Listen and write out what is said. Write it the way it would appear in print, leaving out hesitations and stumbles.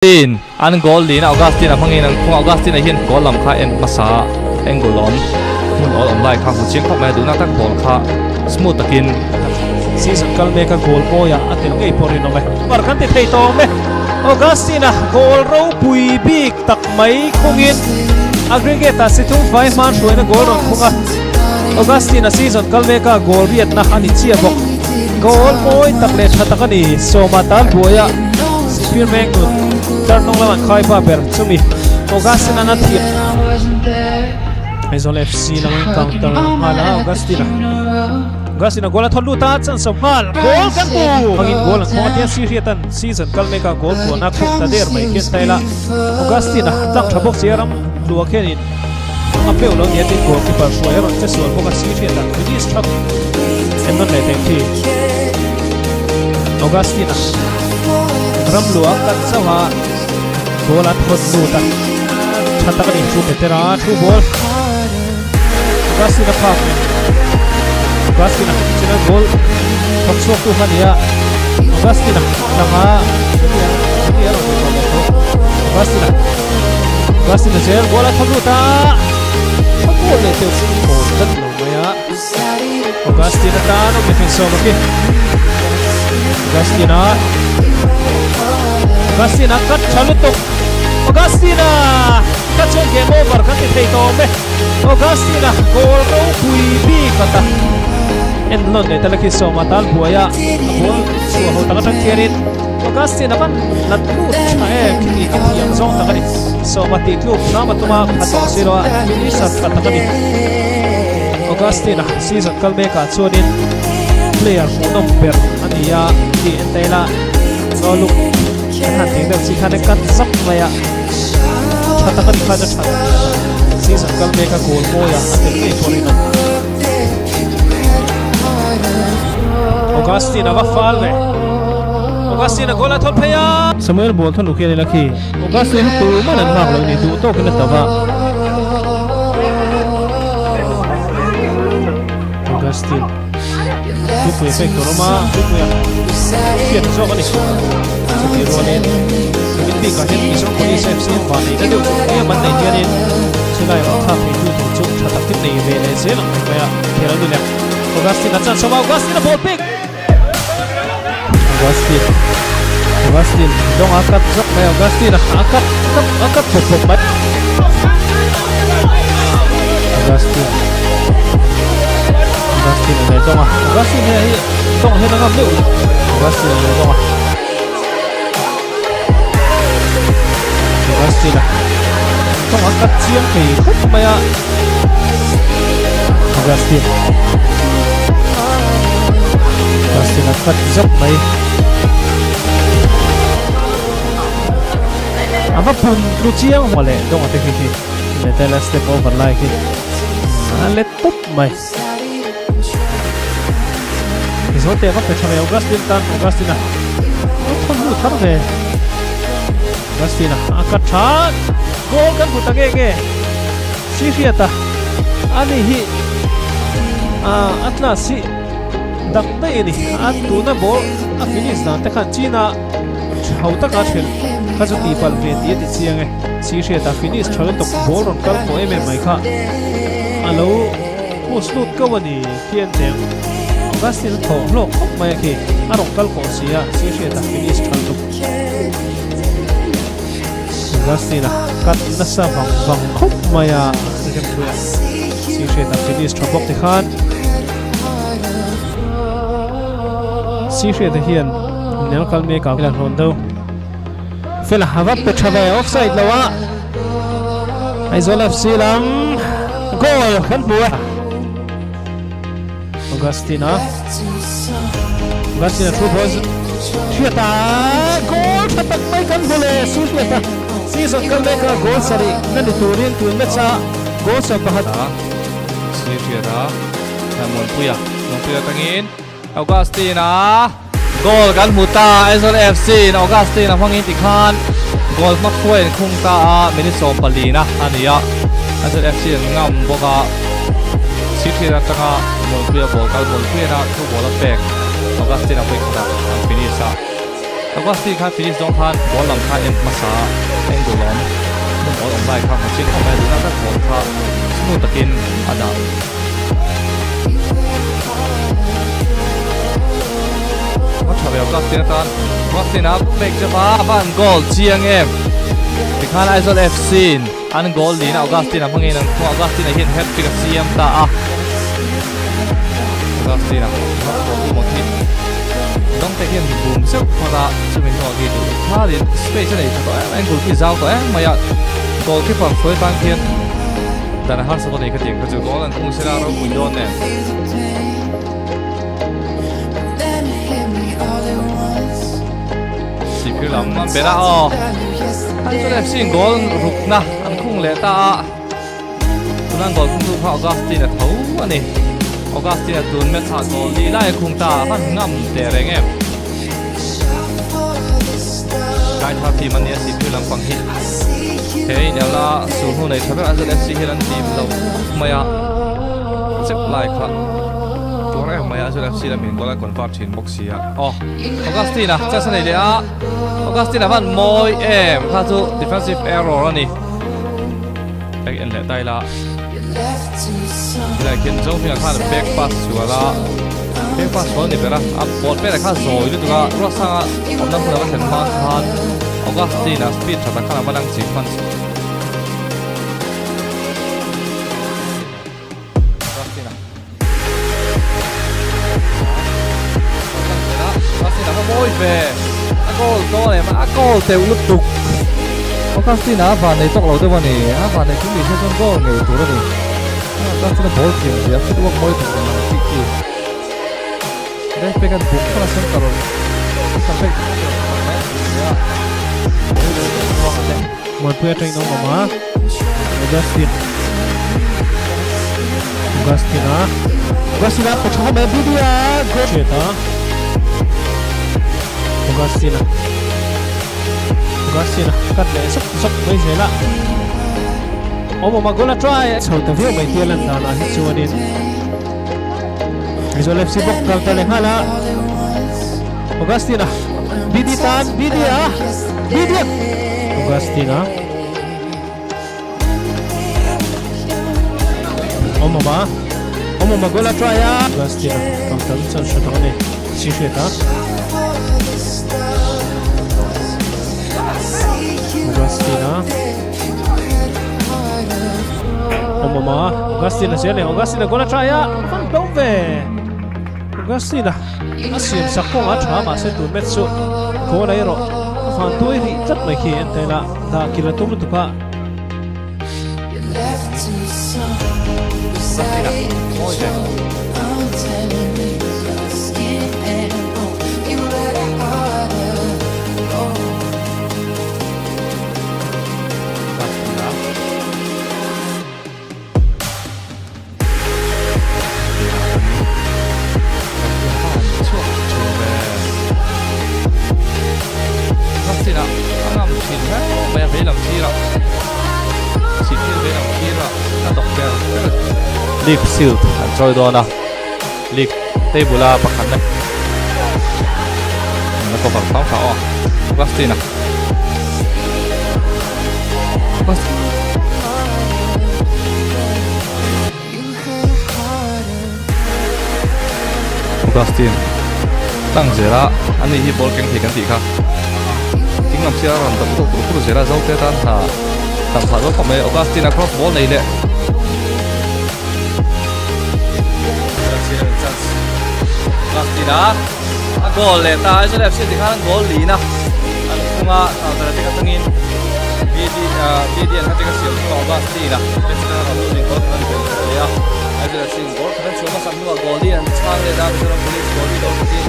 tin an goal din Augustine amangin ang kung Augustine hian goal lam kha en masa engolon mun all online kha chiang kha mai duna tak ball kha smooth takin season kalme ka goal boya atil ngei porino me mar kan te thei to me Augustine goal ro pui big tak mai khungin aggregate situng 5 man shoina goal ron khunga Augustine season kalme ka goal riat na ani chia bok goal boy tak le thatakani somatal boya spear mek Tarnong lawan khai pa ber chumi Augustine na thiam Aizol FC lang counter hala Augustine goal at holuta chan somal goal kan tu mangin goal ang khawatian siriatan season kalmeka goal ko na khuk ta der mai ken taila Augustine tak thabok siaram luwa khenin apeu lo ni tin goal keeper soeron che sol boka siriatan finish thak enon le teng thi Augustine ram luwa kan sawa goal at holuta chatakani chu betera chu ball Augustine pa Augustine sila goal paksok tu hanya Augustine sama Augustine sel goal at holuta goal le teu goal kan lo maya Augustine tan og defenso maki Augustine kat chalutok Augustine kachon game over kan te to me Augustine goal ro pui bi kata enlon ne talaki so matal buaya goal so ho taka thierin Augustine ban latlu chae ki yang zong takani so mati tu nama tuma atong siro finisher katakani Augustine season kalme ka chonin player number ania di entela no look han ting da si khane kat sak maya chata kan khada chata season kalme ka goal moya atel ni porino Augustine va falve Augustine goal athol phaya Samuel ball thon ukhia ni lakhi Augustine tu manan mak lo ni tu to kana tawa Augustine tu pui efect roma tu pui fiat zo kani ti ronin ti ka hen ni so koni sef sin ba ni da du ni man nei tianin silai ra tha phi tu chu thatak ti nei ve le se lang mai ya khela du le Augustine chan soma Augustine ball pick Augustine dong akat zok mai Augustine akat pop mai Augustine ne dong Augustine hi dong he nangam lu Augustine ne dong Augustine dong akat chiang ki khut maya Augustine akat zok mai ama pun lu chiang mole dong ate ki ne tela step over like ki let top mai Isote va pechame Augustine tan Augustine thon lu thar ve Augustine akatha goal kan putage ge siriata ani hi atla si dakta ini atuna ball a finish na te khan china chhauta ka thel khazu ti pal ve ti ti chiang e siriata finish thal to ball ron kal ko em mai kha alo post ka wani kian tem Augustine tho lo khop mai ki arong kal ko sia siriata finish thal to Augustine kat na sa bang khop maya kem puya siriata finish thabok ti khan siriata hian nel kalme ka lan hon do fela hawat pe thave offside lawa Aizol FC lam goal kan puya Augustine true pose Shweta goal patak mai kan bole Shweta season kan ka goal sari nani turin tu mecha goal sa bahata Shweta namon puya tangin Augustine goal kan muta Aizol FC Augustine amangin tikhan goal mak khoi khung ta minute som palina ania Aizol FC ngam boka Siriata tanga mon puya ball kal ball puya na tu bola pek Augustine apoy kata finish Augustine khai finish dong khan ball lam khai em masa eng do lom mun ball on lai kha ma chin khom mai na ta ball kha snu takin ada ma thabe Augustine tan Augustine up back ja ban goal chiang em tikhan Aizawl FC an goal ni na Augustine phangin an ko Augustine hin hat trick CM ta a Augustine mo thi dong te hian boom sep phara chumin no gi tu tharin space nei to angle ki zau to maya goalkeeper foi ban khian dan har sa nei ka ting ka chu goal an thung sira ro bui don ne sipilam man bera o Aizawl FC goal rukna an khung le ta tunan goal khung tu kha Augustine thau ani Augustine tun met ha goal li lai khung ta han ngam te reng em kai tha team an ne sipilam pang hi hey nela su hu nei thabe Aizawl FC hian team lo maya chep lai kha tora maya Aizawl FC la min goal convert thin box ya oh Augustine cha sa nei le a Augustine van moi em kha chu defensive error ani ek en le tai la lại kiến giống như là khá là back pass chùa la back pass số này phải là up ball phải là khá rồi đấy tụi nó sang ông năm vừa mới thành man han Augustine speed thật là khá là đang chỉ phân Augustine có môi về goal này mà goal đều lục tục Augustine vào này tốc độ tôi vào này vào này cũng bị xem goal người tụi nó này Augustine ball team dia itu wak boy tuh dengan Kiki. Dia pegang buku lah center sampai ya. Một phe tranh đấu mà Augustine có cho bé video goal chuyện đó Augustine cắt để sốc với thế là ông mà goal try sau tầm phiếu mấy tia lần đó là hết chưa đến Aizawl FC bốc cao ta lên hala Augustine Bidi tan Bidi Augustine ông mà goal try Augustine cầm tấm chân sút thẳng này xí xuyệt á Augustine Mama Augustine sẽ lên Augustine goal try á phân đấu về Augustine asim sakong a tha ma se tu met su goal ai ro fan tu ri chat mai khi en te la da kila tu tu pa League Shield an troi do na League table pakhat ne na ko bang phang phao Augustine Augustine tang zera ani hi ball keng thi kan ti kha tinglam sia ran tam to pro zera zau te tan tha tam pha do pame Augustine cross ball nei le Augustine a goal le ta Aizawl FC ti khan goal li na an khunga ta te ka tangin BD an hatika sial ko Augustine besta ra lo ni goal kan ya Aizawl FC goal kan chuma sam no goal li an chang le da police goal li do ti